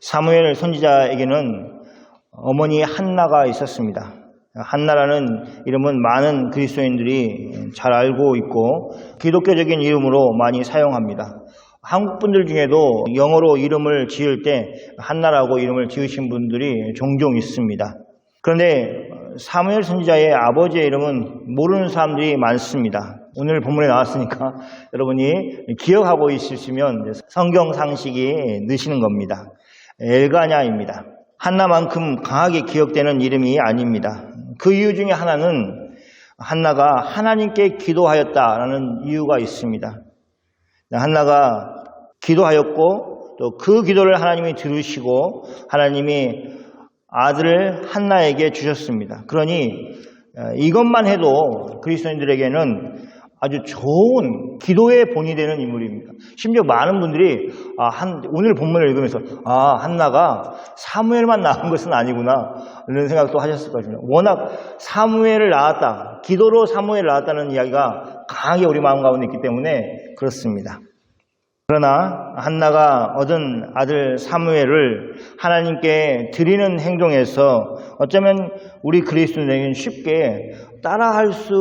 사무엘 선지자에게는 어머니 한나가 있었습니다. 한나라는 이름은 많은 그리스도인들이 잘 알고 있고 기독교적인 이름으로 많이 사용합니다. 한국 분들 중에도 영어로 이름을 지을 때 한나라고 이름을 지으신 분들이 종종 있습니다. 그런데 사무엘 선지자의 아버지의 이름은 모르는 사람들이 많습니다. 오늘 본문에 나왔으니까 여러분이 기억하고 있으시면 성경 상식이 느시는 겁니다. 엘가냐입니다. 한나만큼 강하게 기억되는 이름이 아닙니다. 그 이유 중에 하나는 한나가 하나님께 기도하였다라는 이유가 있습니다. 한나가 기도하였고 또 그 기도를 하나님이 들으시고 하나님이 아들을 한나에게 주셨습니다. 그러니 이것만 해도 그리스도인들에게는 아주 좋은 기도의 본이 되는 인물입니다. 심지어 많은 분들이 오늘 본문을 읽으면서 한나가 사무엘만 낳은 것은 아니구나 이런 생각도 하셨을 것입니다. 워낙 사무엘을 낳았다, 기도로 사무엘을 낳았다는 이야기가 강하게 우리 마음 가운데 있기 때문에 그렇습니다. 그러나 한나가 얻은 아들 사무엘을 하나님께 드리는 행동에서 어쩌면 우리 그리스도인에게는 쉽게 따라할 수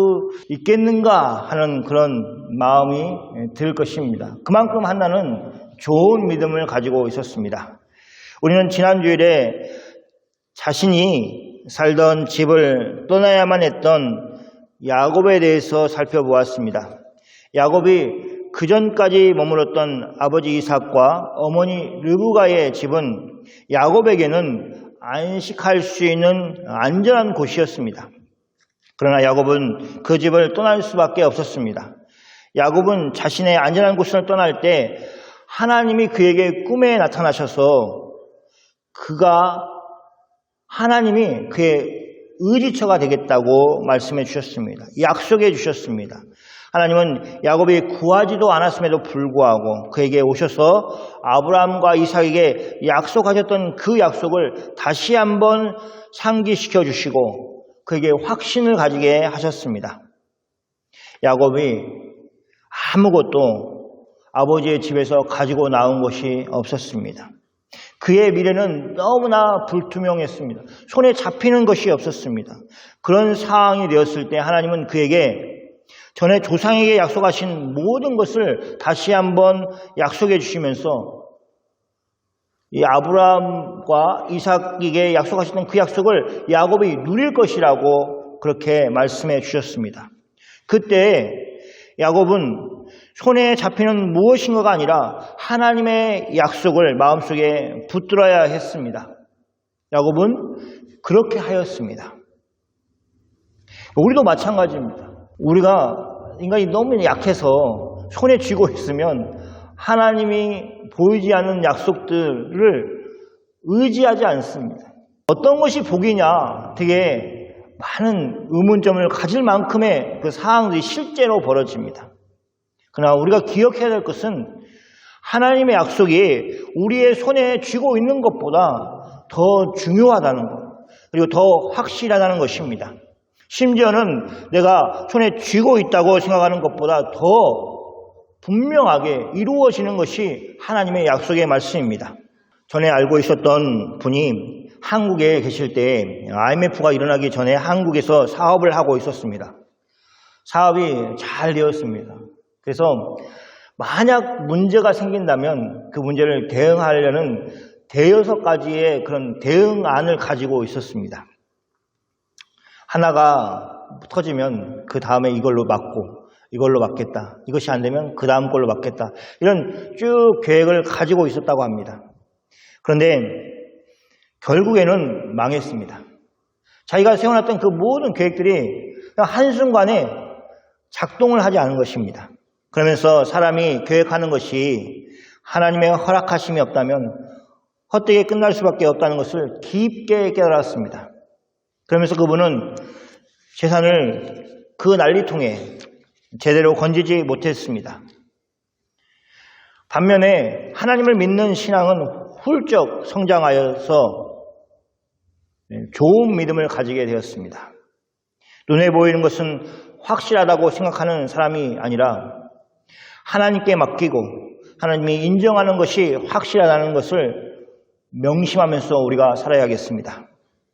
있겠는가 하는 그런 마음이 들 것입니다. 그만큼 한나는 좋은 믿음을 가지고 있었습니다. 우리는 지난 주일에 자신이 살던 집을 떠나야만 했던 야곱에 대해서 살펴보았습니다. 야곱이 그 전까지 머물렀던 아버지 이삭과 어머니 르브가의 집은 야곱에게는 안식할 수 있는 안전한 곳이었습니다. 그러나 야곱은 그 집을 떠날 수밖에 없었습니다. 야곱은 자신의 안전한 곳을 떠날 때 하나님이 그에게 꿈에 나타나셔서 하나님이 그의 의지처가 되겠다고 말씀해 주셨습니다. 약속해 주셨습니다. 하나님은 야곱이 구하지도 않았음에도 불구하고 그에게 오셔서 아브라함과 이삭에게 약속하셨던 그 약속을 다시 한번 상기시켜 주시고 그에게 확신을 가지게 하셨습니다. 야곱이 아무것도 아버지의 집에서 가지고 나온 것이 없었습니다. 그의 미래는 너무나 불투명했습니다. 손에 잡히는 것이 없었습니다. 그런 상황이 되었을 때 하나님은 그에게 전에 조상에게 약속하신 모든 것을 다시 한번 약속해 주시면서 이 아브라함과 이삭에게 약속하셨던 그 약속을 야곱이 누릴 것이라고 그렇게 말씀해 주셨습니다. 그때 야곱은 손에 잡히는 무엇인가가 아니라 하나님의 약속을 마음속에 붙들어야 했습니다. 야곱은 그렇게 하였습니다. 우리도 마찬가지입니다. 우리가 인간이 너무 약해서 손에 쥐고 있으면 하나님이 보이지 않는 약속들을 의지하지 않습니다. 어떤 것이 복이냐 되게 많은 의문점을 가질 만큼의 그 상황들이 실제로 벌어집니다. 그러나 우리가 기억해야 될 것은 하나님의 약속이 우리의 손에 쥐고 있는 것보다 더 중요하다는 것, 그리고 더 확실하다는 것입니다. 심지어는 내가 손에 쥐고 있다고 생각하는 것보다 더 분명하게 이루어지는 것이 하나님의 약속의 말씀입니다. 전에 알고 있었던 분이 한국에 계실 때 IMF가 일어나기 전에 한국에서 사업을 하고 있었습니다. 사업이 잘 되었습니다. 그래서 만약 문제가 생긴다면 그 문제를 대응하려는 대여섯 가지의 그런 대응안을 가지고 있었습니다. 하나가 터지면 그 다음에 이걸로 막고 이걸로 막겠다. 이것이 안 되면 그 다음 걸로 막겠다. 이런 쭉 계획을 가지고 있었다고 합니다. 그런데 결국에는 망했습니다. 자기가 세워놨던 그 모든 계획들이 그냥 한순간에 작동을 하지 않은 것입니다. 그러면서 사람이 계획하는 것이 하나님의 허락하심이 없다면 헛되게 끝날 수밖에 없다는 것을 깊게 깨달았습니다. 그러면서 그분은 재산을 그 난리통에 제대로 건지지 못했습니다. 반면에 하나님을 믿는 신앙은 훌쩍 성장하여서 좋은 믿음을 가지게 되었습니다. 눈에 보이는 것은 확실하다고 생각하는 사람이 아니라 하나님께 맡기고 하나님이 인정하는 것이 확실하다는 것을 명심하면서 우리가 살아야겠습니다.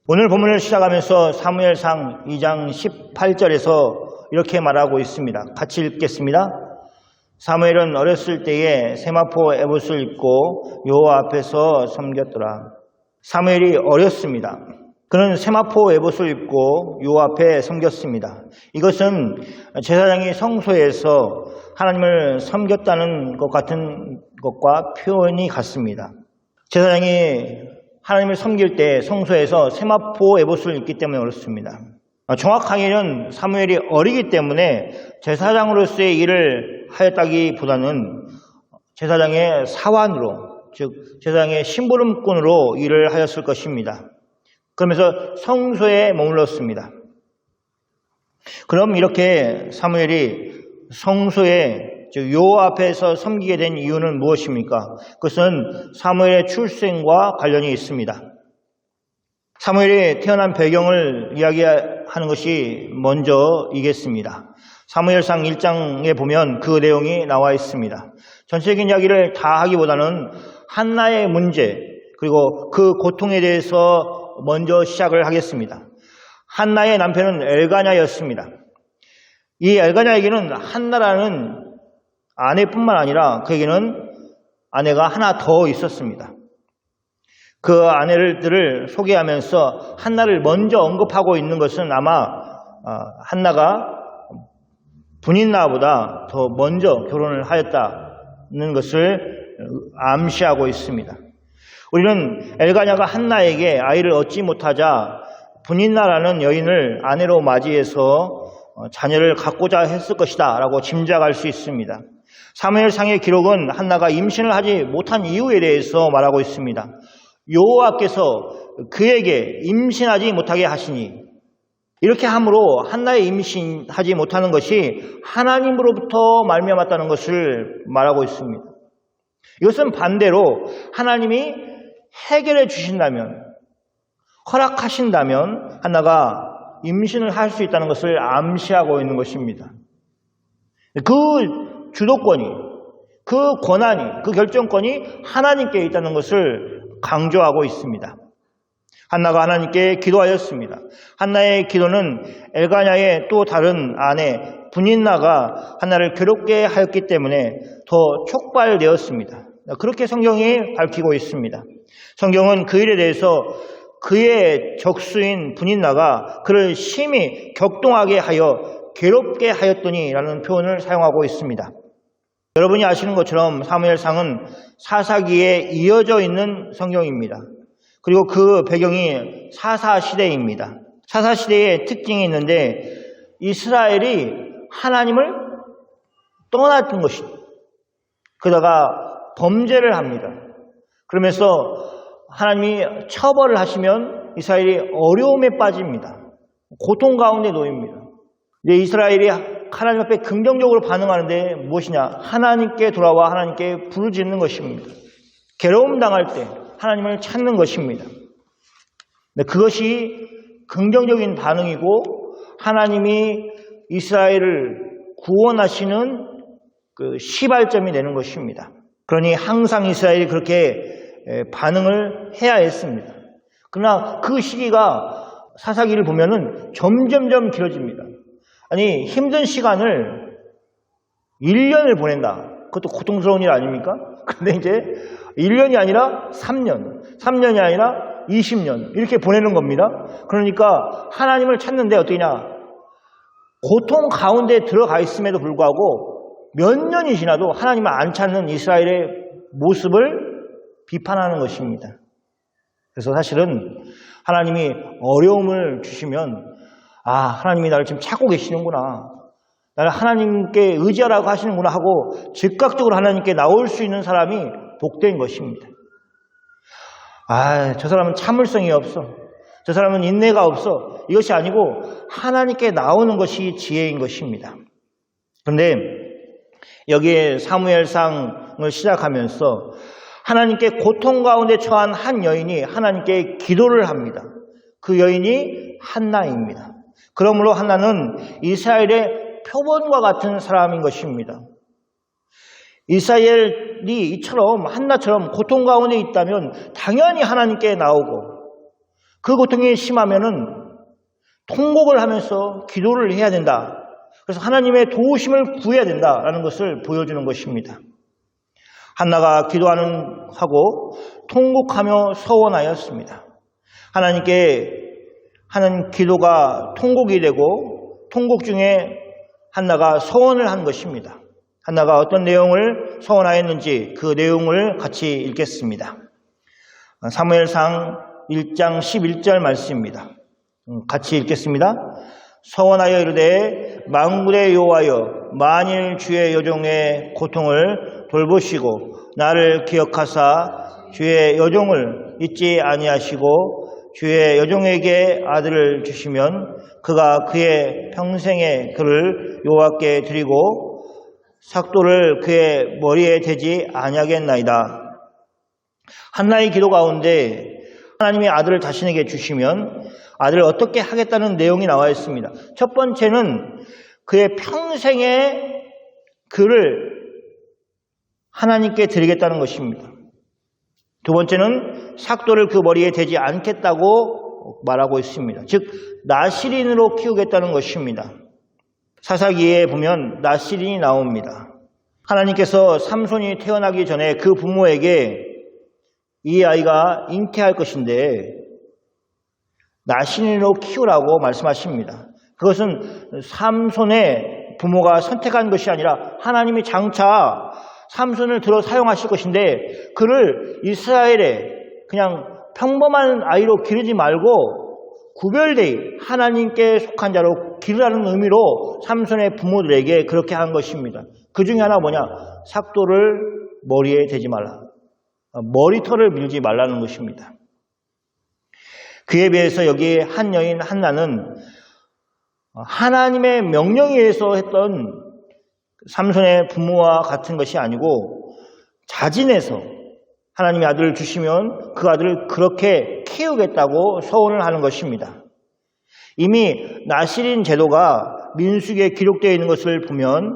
오늘 본문을 시작하면서 사무엘상 2장 18절에서 이렇게 말하고 있습니다. 같이 읽겠습니다. 사무엘은 어렸을 때에 세마포 에봇을 입고 여호와 앞에서 섬겼더라. 사무엘이 어렸습니다. 그는 세마포 에봇을 입고 여호와 앞에 섬겼습니다. 이것은 제사장이 성소에서 하나님을 섬겼다는 것 같은 것과 표현이 같습니다. 제사장이 하나님을 섬길 때 성소에서 세마포 에봇을 입기 때문에 그렇습니다. 정확하게는 사무엘이 어리기 때문에 제사장으로서의 일을 하였다기보다는 제사장의 사환으로, 즉 제사장의 심부름꾼으로 일을 하였을 것입니다. 그러면서 성소에 머물렀습니다. 그럼 이렇게 사무엘이 성소에 여호와 앞에서 섬기게 된 이유는 무엇입니까? 그것은 사무엘의 출생과 관련이 있습니다. 사무엘이 태어난 배경을 이야기하는 것이 먼저이겠습니다. 사무엘상 1장에 보면 그 내용이 나와 있습니다. 전체적인 이야기를 다 하기보다는 한나의 문제 그리고 그 고통에 대해서 먼저 시작을 하겠습니다. 한나의 남편은 엘가냐였습니다. 이 엘가냐에게는 한나라는 아내뿐만 아니라 그에게는 아내가 하나 더 있었습니다. 그 아내들을 소개하면서 한나를 먼저 언급하고 있는 것은 아마 한나가 분인나보다 더 먼저 결혼을 하였다는 것을 암시하고 있습니다. 우리는 엘가냐가 한나에게 아이를 얻지 못하자 분인나라는 여인을 아내로 맞이해서 자녀를 갖고자 했을 것이다 라고 짐작할 수 있습니다. 사무엘상의 기록은 한나가 임신을 하지 못한 이유에 대해서 말하고 있습니다. 여호와께서 그에게 임신하지 못하게 하시니, 이렇게 함으로 한나의 임신하지 못하는 것이 하나님으로부터 말미암았다는 것을 말하고 있습니다. 이것은 반대로 하나님이 해결해 주신다면, 허락하신다면 한나가 임신을 할 수 있다는 것을 암시하고 있는 것입니다. 그 주도권이, 그 권한이, 그 결정권이 하나님께 있다는 것을 강조하고 있습니다. 한나가 하나님께 기도하였습니다. 한나의 기도는 엘가냐의 또 다른 아내 분인나가 한나를 괴롭게 하였기 때문에 더 촉발되었습니다. 그렇게 성경이 밝히고 있습니다. 성경은 그 일에 대해서 그의 적수인 분인나가 그를 심히 격동하게 하여 괴롭게 하였더니 라는 표현을 사용하고 있습니다. 여러분이 아시는 것처럼 사무엘상은 사사기에 이어져 있는 성경입니다. 그리고 그 배경이 사사시대입니다. 사사시대의 특징이 있는데 이스라엘이 하나님을 떠났던 것이죠. 그러다가 범죄를 합니다. 그러면서 하나님이 처벌을 하시면 이스라엘이 어려움에 빠집니다. 고통 가운데 놓입니다. 이제 이스라엘이 하나님 앞에 긍정적으로 반응하는데 무엇이냐? 하나님께 돌아와 하나님께 부르짖는 것입니다. 괴로움 당할 때 하나님을 찾는 것입니다. 그것이 긍정적인 반응이고 하나님이 이스라엘을 구원하시는 그 시발점이 되는 것입니다. 그러니 항상 이스라엘이 그렇게 반응을 해야 했습니다. 그러나 그 시기가 사사기를 보면은 점점점 길어집니다. 아니, 힘든 시간을 1년을 보낸다. 그것도 고통스러운 일 아닙니까? 근데 이제 1년이 아니라 3년, 3년이 아니라 20년 이렇게 보내는 겁니다. 그러니까 하나님을 찾는데 어떠냐? 고통 가운데 들어가 있음에도 불구하고 몇 년이 지나도 하나님을 안 찾는 이스라엘의 모습을 비판하는 것입니다. 그래서 사실은 하나님이 어려움을 주시면 하나님이 나를 지금 찾고 계시는구나. 나를 하나님께 의지하라고 하시는구나 하고 즉각적으로 하나님께 나올 수 있는 사람이 복된 것입니다. 저 사람은 참을성이 없어. 저 사람은 인내가 없어. 이것이 아니고 하나님께 나오는 것이 지혜인 것입니다. 그런데 여기에 사무엘상을 시작하면서 하나님께 고통 가운데 처한 한 여인이 하나님께 기도를 합니다. 그 여인이 한나입니다. 그러므로 한나는 이스라엘의 표본과 같은 사람인 것입니다. 이스라엘이 이처럼 한나처럼 고통 가운데 있다면 당연히 하나님께 나오고 그 고통이 심하면은 통곡을 하면서 기도를 해야 된다. 그래서 하나님의 도우심을 구해야 된다라는 것을 보여주는 것입니다. 한나가 기도하고 통곡하며 서원하였습니다. 하나님께 하는 기도가 통곡이 되고 통곡 중에 한나가 서원을 한 것입니다. 한나가 어떤 내용을 서원하였는지 그 내용을 같이 읽겠습니다. 사무엘상 1장 11절 말씀입니다. 같이 읽겠습니다. 서원하여 이르되 만군의 여호와여 만일 주의 여종의 고통을 돌보시고 나를 기억하사 주의 여종을 잊지 아니하시고 주의 여종에게 아들을 주시면 그가 그의 평생의 그를 여호와께 드리고 삭도를 그의 머리에 대지 아니하겠나이다. 한나의 기도 가운데 하나님이 아들을 자신에게 주시면 아들을 어떻게 하겠다는 내용이 나와 있습니다. 첫 번째는 그의 평생의 그를 하나님께 드리겠다는 것입니다. 두 번째는 삭도를 그 머리에 대지 않겠다고 말하고 있습니다. 즉 나실인으로 키우겠다는 것입니다. 사사기에 보면 나실인이 나옵니다. 하나님께서 삼손이 태어나기 전에 그 부모에게 이 아이가 잉태할 것인데 나실인으로 키우라고 말씀하십니다. 그것은 삼손의 부모가 선택한 것이 아니라 하나님이 장차 삼손을 들어 사용하실 것인데 그를 이스라엘에 그냥 평범한 아이로 기르지 말고 구별되이 하나님께 속한 자로 기르라는 의미로 삼손의 부모들에게 그렇게 한 것입니다. 그 중에 하나 뭐냐? 삭도를 머리에 대지 말라. 머리털을 밀지 말라는 것입니다. 그에 비해서 여기 한 여인 한나는 하나님의 명령에 의해서 했던 삼손의 부모와 같은 것이 아니고 자진해서 하나님이 아들을 주시면 그 아들을 그렇게 키우겠다고 서원을 하는 것입니다. 이미 나실인 제도가 민수기에 기록되어 있는 것을 보면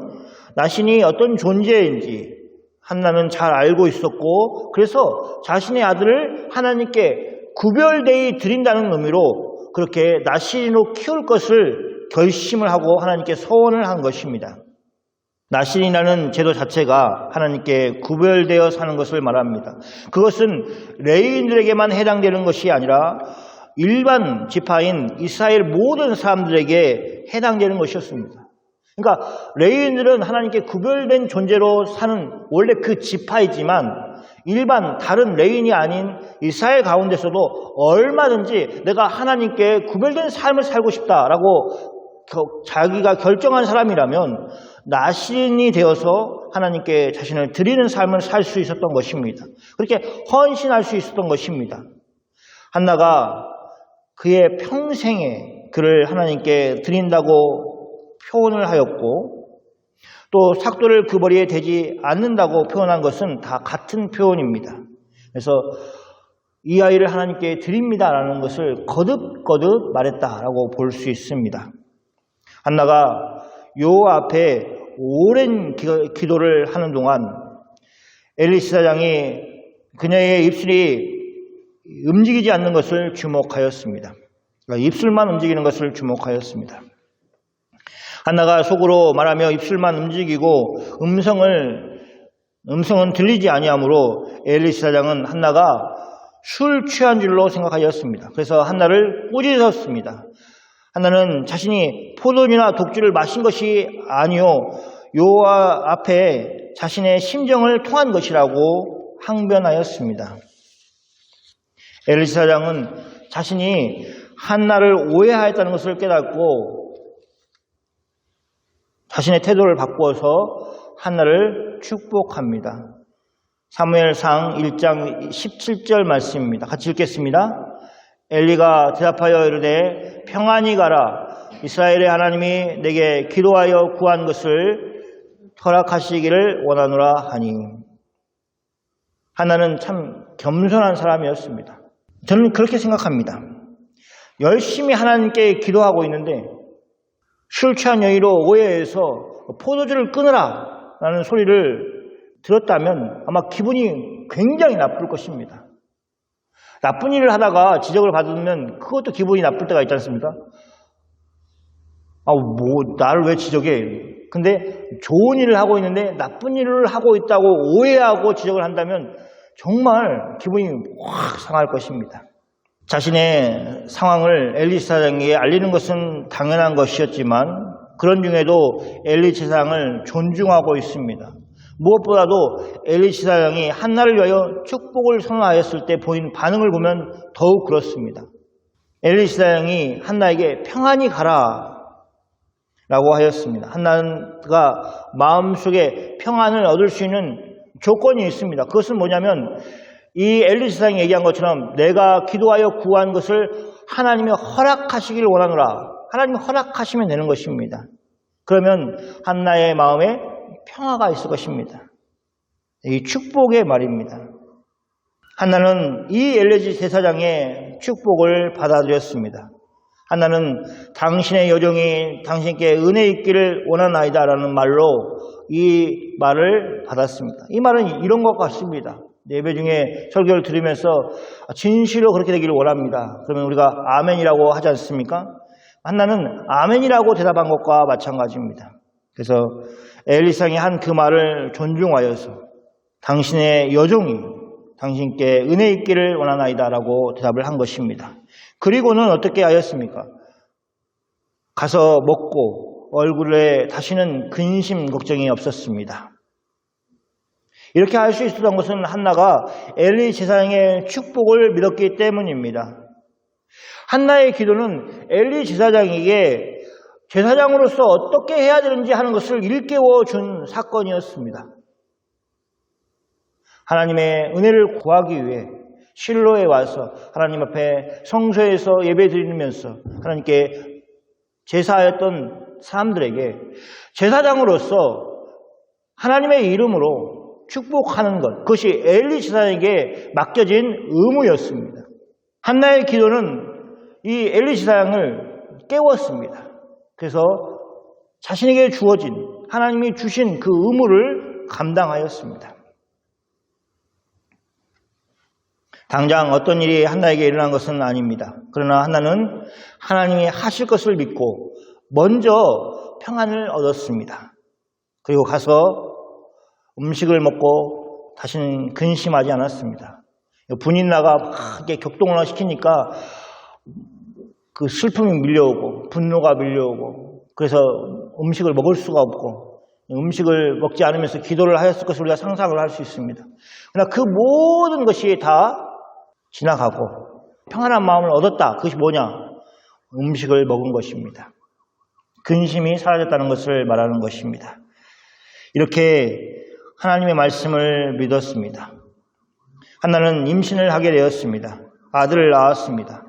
나신이 어떤 존재인지 한나는 잘 알고 있었고 그래서 자신의 아들을 하나님께 구별되이 드린다는 의미로 그렇게 나실인으로 키울 것을 결심을 하고 하나님께 서원을 한 것입니다. 나실인이라는 제도 자체가 하나님께 구별되어 사는 것을 말합니다. 그것은 레위인들에게만 해당되는 것이 아니라 일반 지파인 이스라엘 모든 사람들에게 해당되는 것이었습니다. 그러니까 레위인들은 하나님께 구별된 존재로 사는 원래 그 지파이지만 일반 다른 레위인이 아닌 이스라엘 가운데서도 얼마든지 내가 하나님께 구별된 삶을 살고 싶다라고 자기가 결정한 사람이라면 나실인이 되어서 하나님께 자신을 드리는 삶을 살 수 있었던 것입니다. 그렇게 헌신할 수 있었던 것입니다. 한나가 그의 평생에 그를 하나님께 드린다고 표현을 하였고 또 삭도를 그 머리에 대지 않는다고 표현한 것은 다 같은 표현입니다. 그래서 이 아이를 하나님께 드립니다라는 것을 거듭거듭 말했다라고 볼 수 있습니다. 한나가 여호와 앞에 오랜 기도를 하는 동안 엘리 지사장이 그녀의 입술이 움직이지 않는 것을 주목하였습니다. 그러니까 입술만 움직이는 것을 주목하였습니다. 한나가 속으로 말하며 입술만 움직이고 음성은 들리지 아니하므로 엘리 지사장은 한나가 술 취한 줄로 생각하였습니다. 그래서 한나를 꾸짖었습니다. 한나는 자신이 포도주나 독주를 마신 것이 아니요 여호와 앞에 자신의 심정을 통한 것이라고 항변하였습니다. 엘리 지사장은 자신이 한나를 오해하였다는 것을 깨닫고 자신의 태도를 바꾸어서 한나를 축복합니다. 사무엘상 1장 17절 말씀입니다. 같이 읽겠습니다. 엘리가 대답하여 이르되 평안히 가라. 이스라엘의 하나님이 내게 기도하여 구한 것을 허락하시기를 원하노라 하니. 한나는 참 겸손한 사람이었습니다. 저는 그렇게 생각합니다. 열심히 하나님께 기도하고 있는데 술 취한 여인으로 오해해서 포도주를 끊으라 라는 소리를 들었다면 아마 기분이 굉장히 나쁠 것입니다. 나쁜 일을 하다가 지적을 받으면 그것도 기분이 나쁠 때가 있지 않습니까? 나를 왜 지적해? 근데 좋은 일을 하고 있는데 나쁜 일을 하고 있다고 오해하고 지적을 한다면 정말 기분이 확 상할 것입니다. 자신의 상황을 엘리 제사장에게 알리는 것은 당연한 것이었지만 그런 중에도 엘리 제사장을 존중하고 있습니다. 무엇보다도 엘리 제사장이 한나를 위하여 축복을 선언하였을 때 보인 반응을 보면 더욱 그렇습니다. 엘리 제사장이 한나에게 평안히 가라 라고 하였습니다. 한나가 마음속에 평안을 얻을 수 있는 조건이 있습니다. 그것은 뭐냐면 이 엘리 제사장이 얘기한 것처럼 내가 기도하여 구한 것을 하나님이 허락하시길 원하노라. 하나님이 허락하시면 되는 것입니다. 그러면 한나의 마음에 평화가 있을 것입니다. 이 축복의 말입니다. 한나는 이 엘리 제사장의 축복을 받아들였습니다. 한나는 당신의 여종이 당신께 은혜 있기를 원하나이다 라는 말로 이 말을 받았습니다. 이 말은 이런 것 같습니다. 예배 중에 설교를 들으면서 진실로 그렇게 되기를 원합니다. 그러면 우리가 아멘이라고 하지 않습니까? 한나는 아멘이라고 대답한 것과 마찬가지입니다. 그래서 엘리상이 한 그 말을 존중하여서 당신의 여종이 당신께 은혜 있기를 원하나이다 라고 대답을 한 것입니다. 그리고는 어떻게 하였습니까? 가서 먹고 얼굴에 다시는 근심 걱정이 없었습니다. 이렇게 할 수 있었던 것은 한나가 엘리 제사장의 축복을 믿었기 때문입니다. 한나의 기도는 엘리 제사장에게 제사장으로서 어떻게 해야 되는지 하는 것을 일깨워 준 사건이었습니다. 하나님의 은혜를 구하기 위해 실로에 와서 하나님 앞에 성소에서 예배 드리면서 하나님께 제사하였던 사람들에게 제사장으로서 하나님의 이름으로 축복하는 것, 그것이 엘리 제사장에게 맡겨진 의무였습니다. 한나의 기도는 이 엘리 제사장을 깨웠습니다. 그래서 자신에게 주어진 하나님이 주신 그 의무를 감당하였습니다. 당장 어떤 일이 한나에게 일어난 것은 아닙니다. 그러나 한나는 하나님이 하실 것을 믿고 먼저 평안을 얻었습니다. 그리고 가서 음식을 먹고 다시는 근심하지 않았습니다. 분인나가 막 이렇게 격동을 시키니까 그 슬픔이 밀려오고 분노가 밀려오고 그래서 음식을 먹을 수가 없고 음식을 먹지 않으면서 기도를 하였을 것을 우리가 상상을 할 수 있습니다. 그러나 그 모든 것이 다 지나가고 평안한 마음을 얻었다. 그것이 뭐냐? 음식을 먹은 것입니다. 근심이 사라졌다는 것을 말하는 것입니다. 이렇게 하나님의 말씀을 믿었습니다. 한나는 임신을 하게 되었습니다. 아들을 낳았습니다.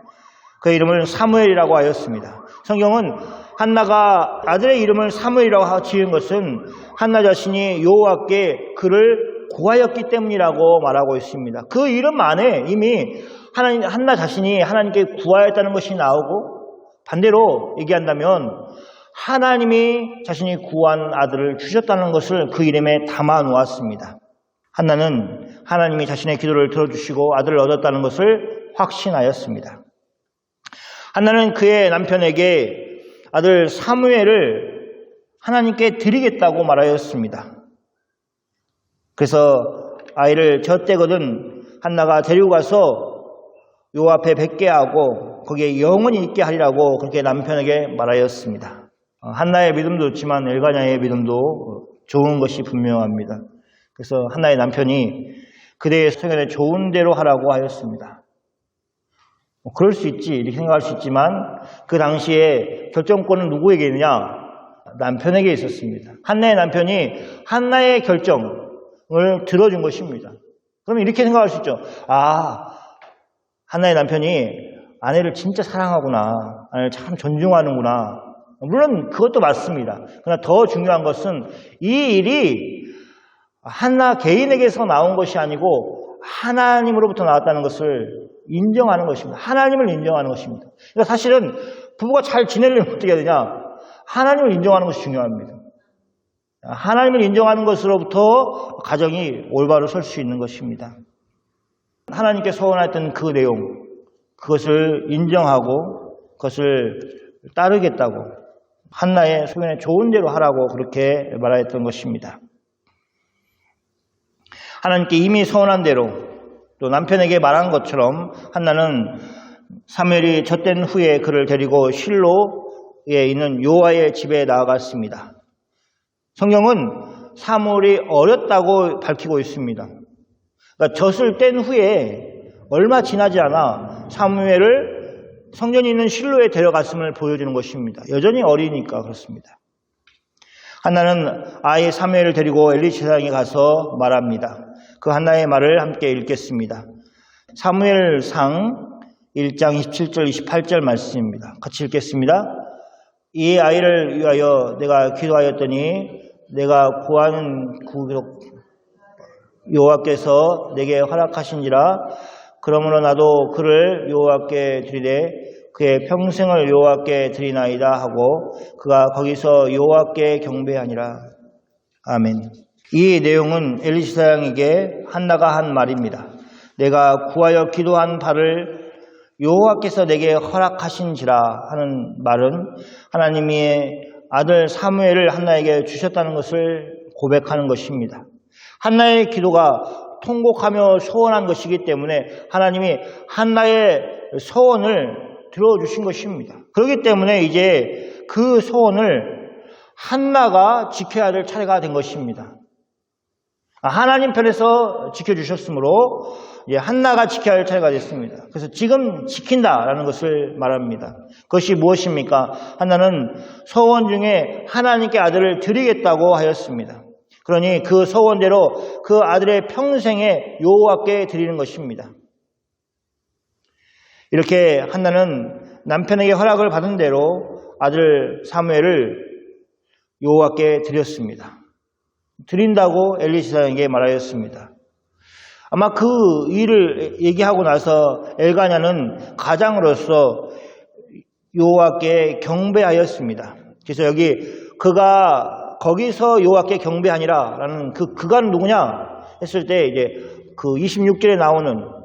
그 이름을 사무엘이라고 하였습니다. 성경은 한나가 아들의 이름을 사무엘이라고 지은 것은 한나 자신이 여호와께 그를 구하였기 때문이라고 말하고 있습니다. 그 이름 안에 이미 한나 자신이 하나님께 구하였다는 것이 나오고 반대로 얘기한다면 하나님이 자신이 구한 아들을 주셨다는 것을 그 이름에 담아 놓았습니다. 한나는 하나님이 자신의 기도를 들어주시고 아들을 얻었다는 것을 확신하였습니다. 한나는 그의 남편에게 아들 사무엘을 하나님께 드리겠다고 말하였습니다. 그래서 아이를 젖대거든 한나가 데리고 가서 요 앞에 뵙게 하고 거기에 영원히 있게 하리라고 그렇게 남편에게 말하였습니다. 한나의 믿음도 좋지만 엘가냐의 믿음도 좋은 것이 분명합니다. 그래서 한나의 남편이 그대의 성현에 좋은 대로 하라고 하였습니다. 그럴 수 있지 이렇게 생각할 수 있지만 그 당시에 결정권은 누구에게 있느냐? 남편에게 있었습니다. 한나의 남편이 한나의 결정을 들어준 것입니다. 그러면 이렇게 생각할 수 있죠. 한나의 남편이 아내를 진짜 사랑하구나. 아내를 참 존중하는구나. 물론 그것도 맞습니다. 그러나 더 중요한 것은 이 일이 한나 개인에게서 나온 것이 아니고 하나님으로부터 나왔다는 것을 인정하는 것입니다. 하나님을 인정하는 것입니다. 그러니까 사실은 부부가 잘 지내려면 어떻게 해야 되냐? 하나님을 인정하는 것이 중요합니다. 하나님을 인정하는 것으로부터 가정이 올바로 설 수 있는 것입니다. 하나님께 소원했던 그 내용, 그것을 인정하고 그것을 따르겠다고 한나의 소견에 좋은 대로 하라고 그렇게 말하였던 것입니다. 하나님께 이미 소원한 대로 또 남편에게 말한 것처럼 한나는 사무엘이 젖된 후에 그를 데리고 실로에 있는 여호와의 집에 나아갔습니다. 성경은 사무엘이 어렸다고 밝히고 있습니다. 그러니까 젖을 뗀 후에 얼마 지나지 않아 사무엘을 성전이 있는 실로에 데려갔음을 보여주는 것입니다. 여전히 어리니까 그렇습니다. 한나는 아이 사무엘을 데리고 엘리 제사장에 가서 말합니다. 그 한나의 말을 함께 읽겠습니다. 사무엘상 1장 27절 28절 말씀입니다. 같이 읽겠습니다. 이 아이를 위하여 내가 기도하였더니 내가 구하는 구속 여호와께서 내게 허락하신지라. 그러므로 나도 그를 여호와께 드리되 그의 평생을 여호와께 드리나이다 하고 그가 거기서 여호와께 경배하니라. 아멘. 이 내용은 엘리 제사장에게 한나가 한 말입니다. 내가 구하여 기도한 바를 여호와께서 내게 허락하신지라 하는 말은 하나님이 아들 사무엘을 한나에게 주셨다는 것을 고백하는 것입니다. 한나의 기도가 통곡하며 소원한 것이기 때문에 하나님이 한나의 소원을 들어주신 것입니다. 그렇기 때문에 이제 그 소원을 한나가 지켜야 될 차례가 된 것입니다. 하나님 편에서 지켜주셨으므로 이제 한나가 지켜야 할 차례가 됐습니다. 그래서 지금 지킨다라는 것을 말합니다. 그것이 무엇입니까? 한나는 소원 중에 하나님께 아들을 드리겠다고 하였습니다. 그러니 그 소원대로 그 아들의 평생에 여호와께 드리는 것입니다. 이렇게 한나는 남편에게 허락을 받은 대로 아들 사무엘을 여호와께 드렸습니다. 드린다고 엘리 제사장에게 말하였습니다. 아마 그 일을 얘기하고 나서 엘가냐는 가장으로서 여호와께 경배하였습니다. 그래서 여기 그가 거기서 여호와께 경배하니라라는 그가 누구냐 했을 때 이제 그 26절에 나오는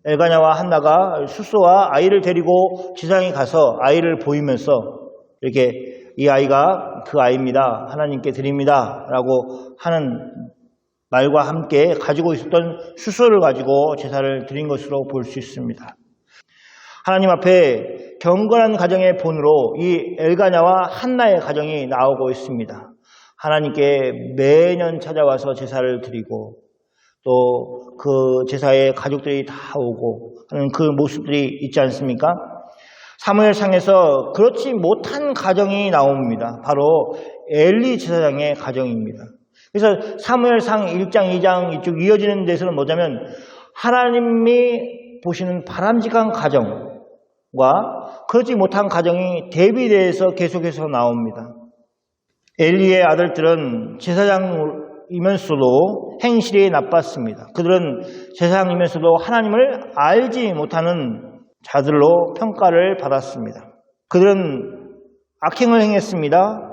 엘가냐와 한나가 숫소와 아이를 데리고 제사장에 가서 아이를 보이면서 이렇게 이 아이가 그 아이입니다. 하나님께 드립니다. 라고 하는 말과 함께 가지고 있었던 숫소를 가지고 제사를 드린 것으로 볼 수 있습니다. 하나님 앞에 경건한 가정의 본으로 이 엘가냐와 한나의 가정이 나오고 있습니다. 하나님께 매년 찾아와서 제사를 드리고 또 그 제사에 가족들이 다 오고 하는 그 모습들이 있지 않습니까? 사무엘상에서 그렇지 못한 가정이 나옵니다. 바로 엘리 제사장의 가정입니다. 그래서 사무엘상 1장, 2장 이쪽 이어지는 데서는 뭐냐면 하나님이 보시는 바람직한 가정과 그렇지 못한 가정이 대비되어서 계속해서 나옵니다. 엘리의 아들들은 제사장이면서도 행실이 나빴습니다. 그들은 제사장이면서도 하나님을 알지 못하는 자들로 평가를 받았습니다. 그들은 악행을 행했습니다.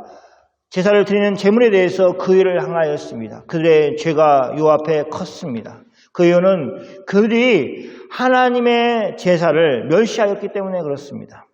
제사를 드리는 제물에 대해서 그 일을 향하였습니다. 그들의 죄가 요 앞에 컸습니다. 그 이유는 그들이 하나님의 제사를 멸시하였기 때문에 그렇습니다.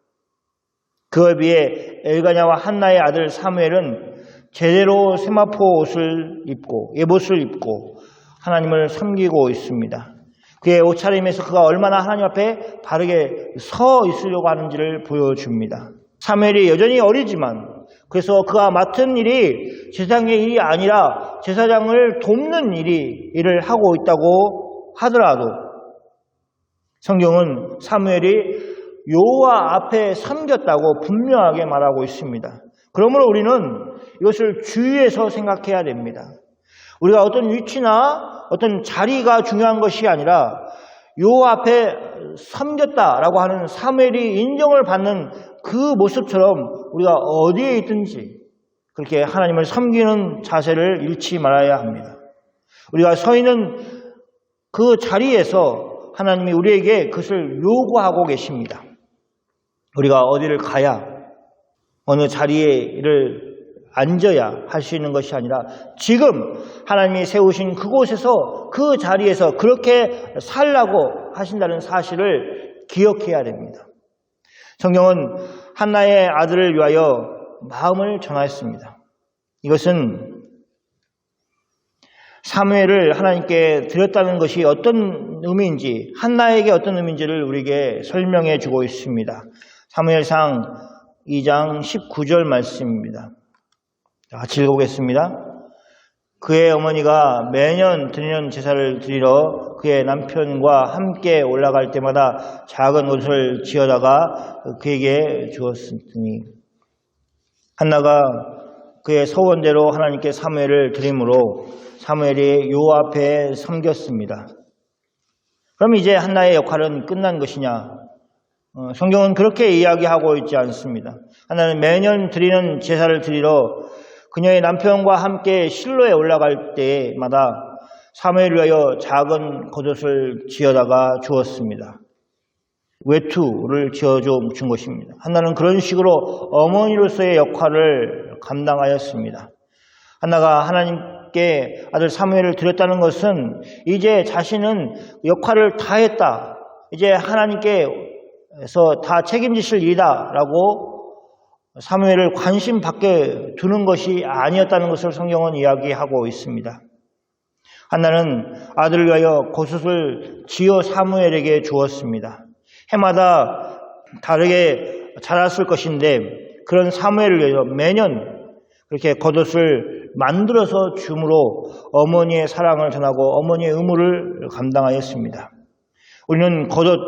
그에 비해 엘가냐와 한나의 아들 사무엘은 제대로 세마포 옷을 입고 예봇을 입고 하나님을 섬기고 있습니다. 그의 옷차림에서 그가 얼마나 하나님 앞에 바르게 서 있으려고 하는지를 보여줍니다. 사무엘이 여전히 어리지만 그래서 그가 맡은 일이 제사장의 일이 아니라 제사장을 돕는 일을 하고 있다고 하더라도 성경은 사무엘이 여호와 앞에 섬겼다고 분명하게 말하고 있습니다. 그러므로 우리는 이것을 주의해서 생각해야 됩니다. 우리가 어떤 위치나 어떤 자리가 중요한 것이 아니라 여호와 앞에 섬겼다라고 하는 사무엘이 인정을 받는 그 모습처럼 우리가 어디에 있든지 그렇게 하나님을 섬기는 자세를 잃지 말아야 합니다. 우리가 서 있는 그 자리에서 하나님이 우리에게 그것을 요구하고 계십니다. 우리가 어디를 가야 어느 자리를 앉아야 할 수 있는 것이 아니라 지금 하나님이 세우신 그곳에서 그 자리에서 그렇게 살라고 하신다는 사실을 기억해야 됩니다. 성경은 한나의 아들을 위하여 마음을 전하였습니다. 이것은 사무엘을 하나님께 드렸다는 것이 어떤 의미인지, 한나에게 어떤 의미인지를 우리에게 설명해 주고 있습니다. 사무엘상 2장 19절 말씀입니다. 같이 읽어보겠습니다. 그의 어머니가 매년 드리는 제사를 드리러 그의 남편과 함께 올라갈 때마다 작은 옷을 지어다가 그에게 주었으니, 한나가 그의 서원대로 하나님께 사무엘을 드림으로 사무엘이 요 앞에 섬겼습니다. 그럼 이제 한나의 역할은 끝난 것이냐? 성경은 그렇게 이야기하고 있지 않습니다. 한나는 매년 드리는 제사를 드리러 그녀의 남편과 함께 실로에 올라갈 때마다 사무엘을 위하여 작은 겉옷을 지어다가 주었습니다. 외투를 지어준 것입니다. 한나는 그런 식으로 어머니로서의 역할을 감당하였습니다. 한나가 하나님께 아들 사무엘을 드렸다는 것은 이제 자신은 역할을 다 했다, 이제 하나님께서 다 책임지실 일이다 라고 사무엘을 관심 밖에 두는 것이 아니었다는 것을 성경은 이야기하고 있습니다. 한나는 아들을 위하여 겉옷을 지어 사무엘에게 주었습니다. 해마다 다르게 자랐을 것인데 그런 사무엘을 위해서 매년 그렇게 겉옷을 만들어서 줌으로 어머니의 사랑을 전하고 어머니의 의무를 감당하였습니다. 우리는 겉옷,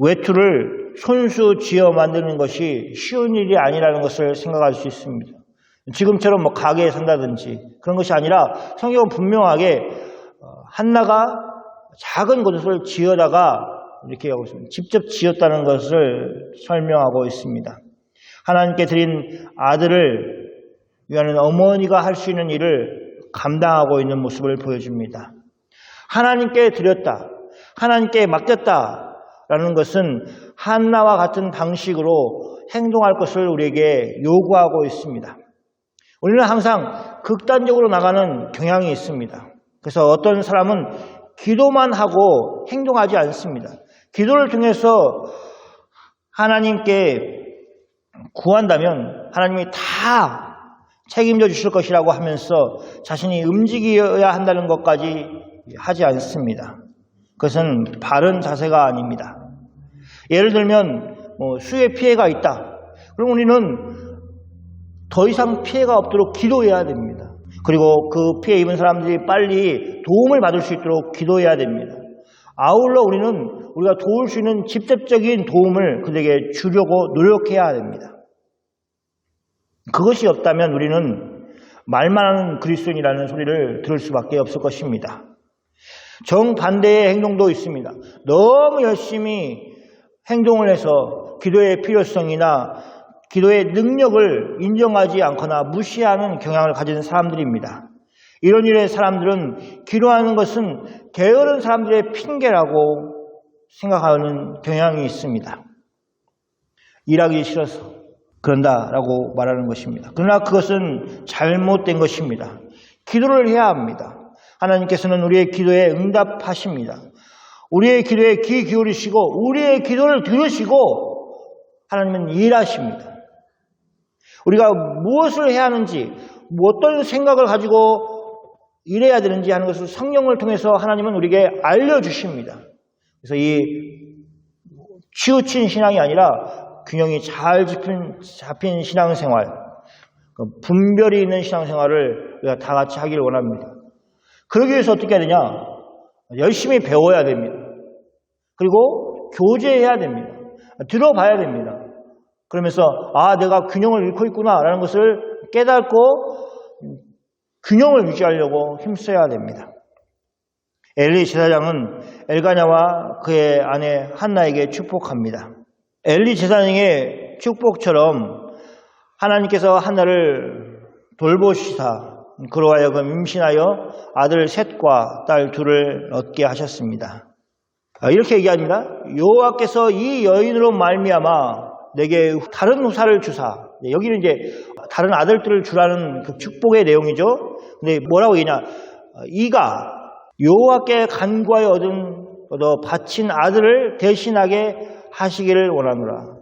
외투를 손수 지어 만드는 것이 쉬운 일이 아니라는 것을 생각할 수 있습니다. 지금처럼 가게에 산다든지 그런 것이 아니라 성경은 분명하게 한나가 작은 겉옷을 지어다가 이렇게 하고 있습니다. 직접 지었다는 것을 설명하고 있습니다. 하나님께 드린 아들을 위하는 어머니가 할 수 있는 일을 감당하고 있는 모습을 보여줍니다. 하나님께 드렸다, 하나님께 맡겼다라는 것은 한나와 같은 방식으로 행동할 것을 우리에게 요구하고 있습니다. 우리는 항상 극단적으로 나가는 경향이 있습니다. 그래서 어떤 사람은 기도만 하고 행동하지 않습니다. 기도를 통해서 하나님께 구한다면 하나님이 다 책임져 주실 것이라고 하면서 자신이 움직여야 한다는 것까지 하지 않습니다. 그것은 바른 자세가 아닙니다. 예를 들면 수해 피해가 있다. 그럼 우리는 더 이상 피해가 없도록 기도해야 됩니다. 그리고 그 피해 입은 사람들이 빨리 도움을 받을 수 있도록 기도해야 됩니다. 아울러 우리는 우리가 도울 수 있는 직접적인 도움을 그들에게 주려고 노력해야 됩니다. 그것이 없다면 우리는 말만 하는 그리스도인이라는 소리를 들을 수밖에 없을 것입니다. 정반대의 행동도 있습니다. 너무 열심히 행동을 해서 기도의 필요성이나 기도의 능력을 인정하지 않거나 무시하는 경향을 가진 사람들입니다. 이런 일의 사람들은 기도하는 것은 게으른 사람들의 핑계라고 생각하는 경향이 있습니다. 일하기 싫어서 그런다라고 말하는 것입니다. 그러나 그것은 잘못된 것입니다. 기도를 해야 합니다. 하나님께서는 우리의 기도에 응답하십니다. 우리의 기도에 귀 기울이시고 우리의 기도를 들으시고 하나님은 일하십니다. 우리가 무엇을 해야 하는지, 어떤 생각을 가지고 일해야 되는지 하는 것을 성령을 통해서 하나님은 우리에게 알려주십니다. 그래서 이 치우친 신앙이 아니라 균형이 잘 잡힌 신앙생활, 분별이 있는 신앙생활을 우리가 다 같이 하기를 원합니다. 그러기 위해서 어떻게 해야 되냐? 열심히 배워야 됩니다. 그리고 교제해야 됩니다. 들어봐야 됩니다. 그러면서 내가 균형을 잃고 있구나 라는 것을 깨닫고 균형을 유지하려고 힘써야 됩니다. 엘리 제사장은 엘가냐와 그의 아내 한나에게 축복합니다. 엘리 제사장의 축복처럼 하나님께서 한나를 돌보시사 그로 하여금 임신하여 아들 셋과 딸 둘을 얻게 하셨습니다. 이렇게 얘기합니다. 여호와께서 이 여인으로 말미암아 내게 다른 후사를 주사. 여기는 이제 다른 아들들을 주라는 그 축복의 내용이죠. 근데 뭐라고 얘기냐? 이가 여호와께 간구하여 얻어 바친 아들을 대신하게 하시기를 원하노라.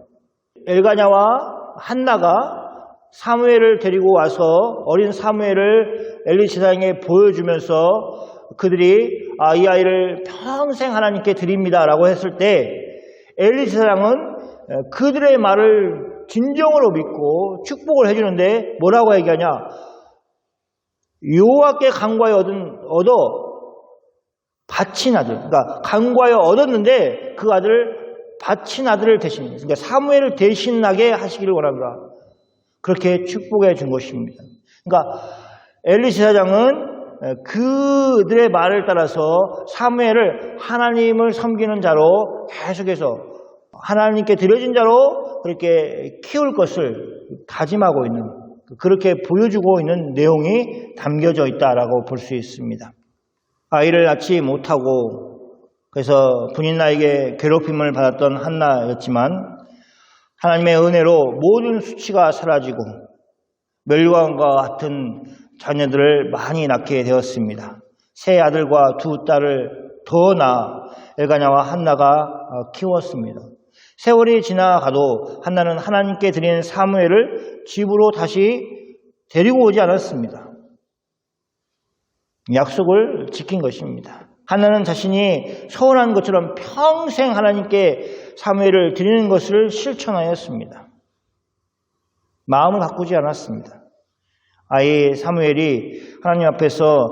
엘가냐와 한나가 사무엘을 데리고 와서 어린 사무엘을 엘리 제사장에게 보여주면서 그들이 이 아이를 평생 하나님께 드립니다라고 했을 때 엘리 제사장은 그들의 말을 진정으로 믿고 축복을 해주는데 뭐라고 얘기하냐? 여호와께 간구하여 얻어 바친 아들. 그러니까 간구하여 얻었는데 그 아들을 바친 아들을 대신, 그러니까 사무엘을 대신하게 하시기를 원한다. 그렇게 축복해 준 것입니다. 그러니까 엘리 제사장은 그들의 말을 따라서 사무엘을 하나님을 섬기는 자로 계속해서 하나님께 드려진 자로 그렇게 키울 것을 다짐하고 있는, 그렇게 보여주고 있는 내용이 담겨져 있다라고 볼 수 있습니다. 아이를 낳지 못하고 그래서 분인나에게 괴롭힘을 받았던 한나였지만 하나님의 은혜로 모든 수치가 사라지고 멸류관과 같은 자녀들을 많이 낳게 되었습니다. 세 아들과 두 딸을 더 낳아 엘가냐와 한나가 키웠습니다. 세월이 지나가도 한나는 하나님께 드린 사무엘을 집으로 다시 데리고 오지 않았습니다. 약속을 지킨 것입니다. 한나는 자신이 서운한 것처럼 평생 하나님께 사무엘을 드리는 것을 실천하였습니다. 마음을 바꾸지 않았습니다. 아이 사무엘이 하나님 앞에서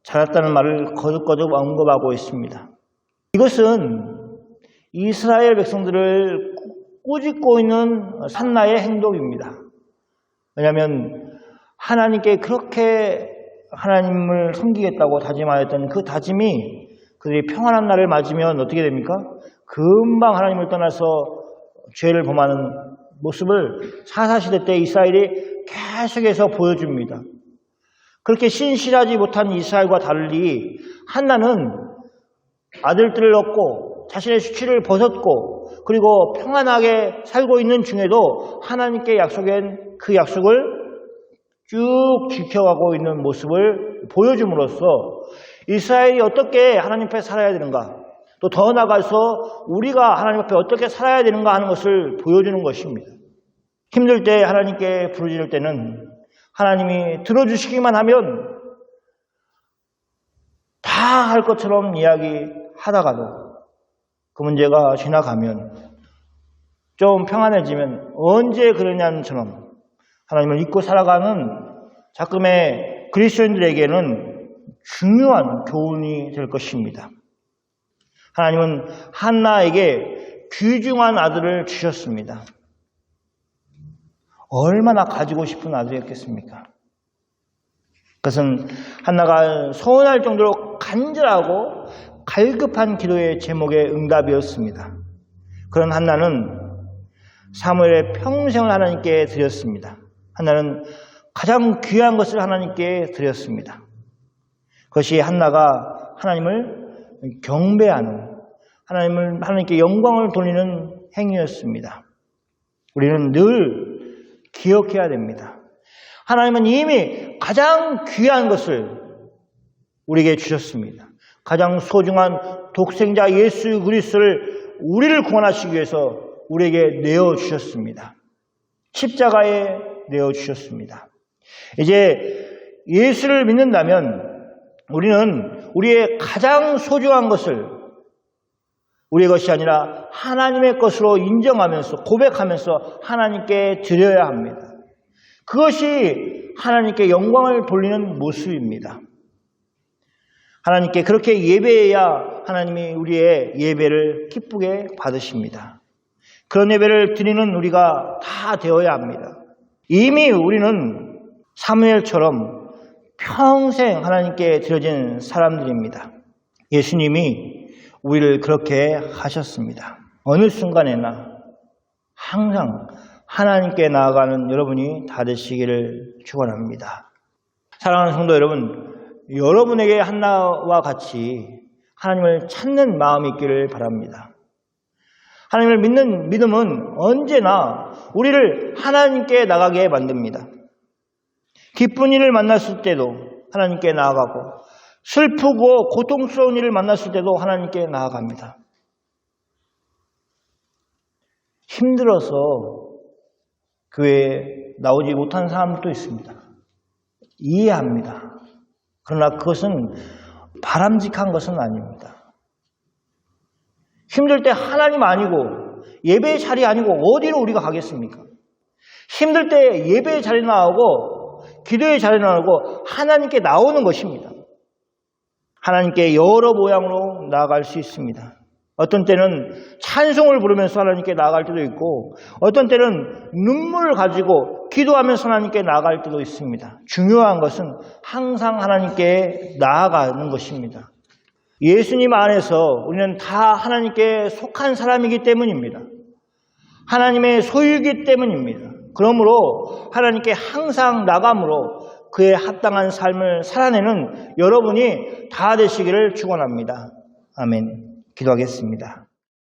자랐다는 말을 거듭거듭 언급하고 있습니다. 이것은 이스라엘 백성들을 꾸짖고 있는 한나의 행동입니다. 왜냐하면 하나님께 그렇게 하나님을 섬기겠다고 다짐하였던 그 다짐이 그들이 평안한 날을 맞으면 어떻게 됩니까? 금방 하나님을 떠나서 죄를 범하는 모습을 사사시대 때 이스라엘이 계속해서 보여줍니다. 그렇게 신실하지 못한 이스라엘과 달리 한나는 아들들을 얻고 자신의 수치를 벗었고 그리고 평안하게 살고 있는 중에도 하나님께 약속한 그 약속을 쭉 지켜가고 있는 모습을 보여줌으로써 이스라엘이 어떻게 하나님 앞에 살아야 되는가, 또 더 나아가서 우리가 하나님 앞에 어떻게 살아야 되는가 하는 것을 보여주는 것입니다. 힘들 때 하나님께 부르짖을 때는 하나님이 들어주시기만 하면 다 할 것처럼 이야기하다가도 그 문제가 지나가면 좀 평안해지면 언제 그러냐처럼 하나님을 잊고 살아가는 작금의 그리스도인들에게는 중요한 교훈이 될 것입니다. 하나님은 한나에게 귀중한 아들을 주셨습니다. 얼마나 가지고 싶은 아들이었겠습니까? 그것은 한나가 서운할 정도로 간절하고 갈급한 기도의 제목의 응답이었습니다. 그런 한나는 사무엘의 평생을 하나님께 드렸습니다. 한나는 가장 귀한 것을 하나님께 드렸습니다. 그것이 한나가 하나님을 경배하는, 하나님께 영광을 돌리는 행위였습니다. 우리는 늘 기억해야 됩니다. 하나님은 이미 가장 귀한 것을 우리에게 주셨습니다. 가장 소중한 독생자 예수 그리스도를 우리를 구원하시기 위해서 우리에게 내어주셨습니다. 십자가에 내어주셨습니다. 이제 예수를 믿는다면 우리는 우리의 가장 소중한 것을 우리의 것이 아니라 하나님의 것으로 인정하면서 고백하면서 하나님께 드려야 합니다. 그것이 하나님께 영광을 돌리는 모습입니다. 하나님께 그렇게 예배해야 하나님이 우리의 예배를 기쁘게 받으십니다. 그런 예배를 드리는 우리가 다 되어야 합니다. 이미 우리는 사무엘처럼 평생 하나님께 드려진 사람들입니다. 예수님이 우리를 그렇게 하셨습니다. 어느 순간에나 항상 하나님께 나아가는 여러분이 다 되시기를 축원합니다. 사랑하는 성도 여러분, 여러분에게 한나와 같이 하나님을 찾는 마음이 있기를 바랍니다. 하나님을 믿는 믿음은 언제나 우리를 하나님께 나가게 만듭니다. 기쁜 일을 만났을 때도 하나님께 나아가고 슬프고 고통스러운 일을 만났을 때도 하나님께 나아갑니다. 힘들어서 교회에 나오지 못한 사람도 있습니다. 이해합니다. 그러나 그것은 바람직한 것은 아닙니다. 힘들 때 하나님 아니고 예배의 자리 아니고 어디로 우리가 가겠습니까? 힘들 때 예배의 자리 나오고 기도의 자리 나오고 하나님께 나오는 것입니다. 하나님께 여러 모양으로 나아갈 수 있습니다. 어떤 때는 찬송을 부르면서 하나님께 나아갈 때도 있고 어떤 때는 눈물을 가지고 기도하면서 하나님께 나아갈 때도 있습니다. 중요한 것은 항상 하나님께 나아가는 것입니다. 예수님 안에서 우리는 다 하나님께 속한 사람이기 때문입니다. 하나님의 소유이기 때문입니다. 그러므로 하나님께 항상 나감으로 그에 합당한 삶을 살아내는 여러분이 다 되시기를 축원합니다. 아멘. 기도하겠습니다.